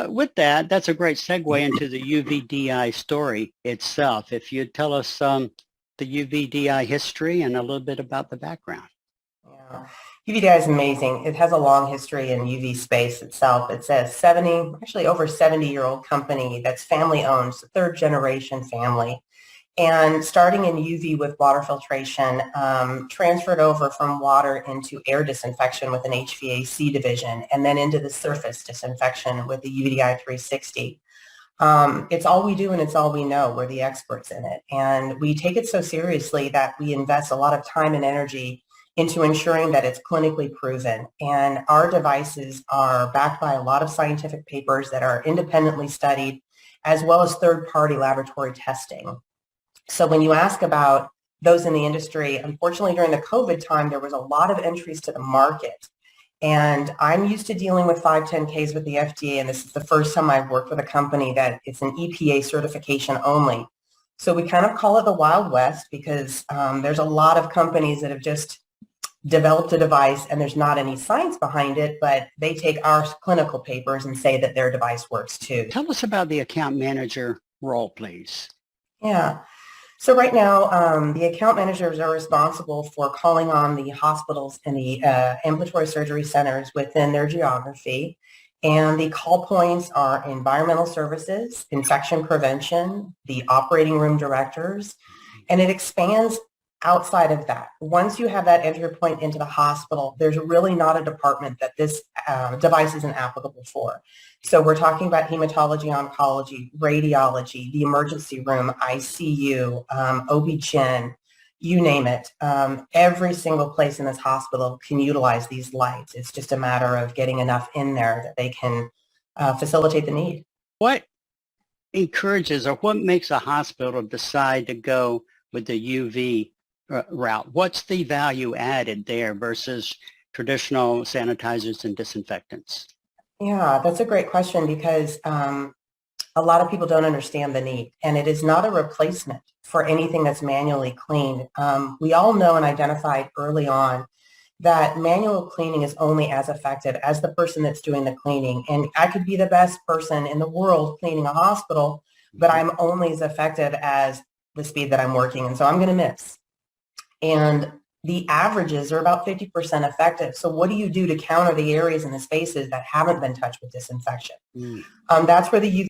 With that, that's a great segue into the UVDI story itself. If you'd tell us the UVDI history and a little bit about the background. Yeah. UVDI is amazing. It has a long history in UV space itself. It's a actually over 70-year-old company that's family owned, it's a third generation family. And starting in UV with water filtration, transferred over from water into air disinfection with an HVAC division, and then into the surface disinfection with the UVDI 360. It's all we do and it's all we know. We're the experts in it. And we take it so seriously that we invest a lot of time and energy into ensuring that it's clinically proven. And our devices are backed by a lot of scientific papers that are independently studied, as well as third-party laboratory testing. So when you ask about those in the industry, unfortunately during the COVID time, there was a lot of entries to the market. And I'm used to dealing with 510Ks with the FDA, and this is the first time I've worked with a company that it's an EPA certification only. So we kind of call it the Wild West because there's a lot of companies that have just developed a device and there's not any science behind it, but they take our clinical papers and say that their device works too. Tell us about the account manager role, please. Yeah. So right now, the account managers are responsible for calling on the hospitals and the ambulatory surgery centers within their geography. And the call points are environmental services, infection prevention, the operating room directors, and it expands outside of that. Once you have that entry point into the hospital, there's really not a department that this device isn't applicable for. So we're talking about hematology, oncology, radiology, the emergency room, ICU, OB-GYN, you name it. Every single place in this hospital can utilize these lights. It's just a matter of getting enough in there that they can facilitate the need. What encourages or what makes a hospital decide to go with the UV route? What's the value added there versus traditional sanitizers and disinfectants? Yeah, that's a great question because a lot of people don't understand the need, and it is not a replacement for anything that's manually cleaned. We all know and identified early on that manual cleaning is only as effective as the person that's doing the cleaning. And I could be the best person in the world cleaning a hospital, but I'm only as effective as the speed that I'm working, and so I'm going to miss. And the averages are about 50% effective. So what do you do to counter the areas and the spaces that haven't been touched with disinfection? That's where the UV.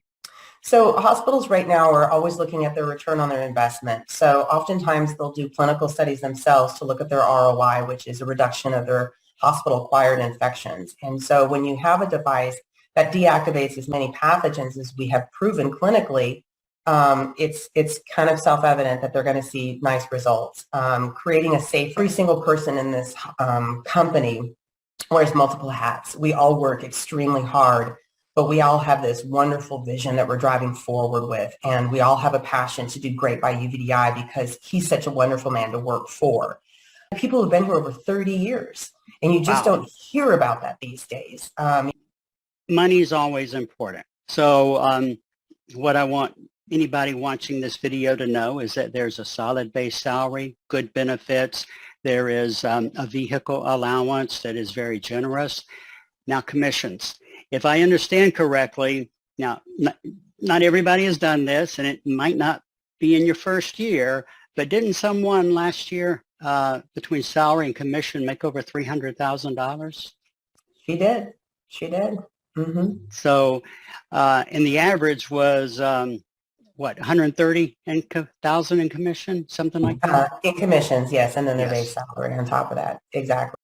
So hospitals right now are always looking at their return on their investment. So oftentimes they'll do clinical studies themselves to look at their ROI, which is a reduction of their hospital-acquired infections. And so when you have a device that deactivates as many pathogens as we have proven clinically, it's kind of self-evident that they're going to see nice results. Creating a safe, every single person in this company wears multiple hats. We all work extremely hard, but we all have this wonderful vision that we're driving forward with, and we all have a passion to do great by UVDI because he's such a wonderful man to work for. People have been here over 30 years, and you just don't hear about that these days. Money is always important. So what I want anybody watching this video to know is that there's a solid base salary, good benefits. There is a vehicle allowance that is very generous. Now, commissions. If I understand correctly, now, not everybody has done this, and it might not be in your first year, but didn't someone last year between salary and commission make over $300,000? She did. She did. Mm-hmm. So, and the average was what, 130,000 in commission, something like that? In commissions, yes, and then their base salary on top of that. Exactly.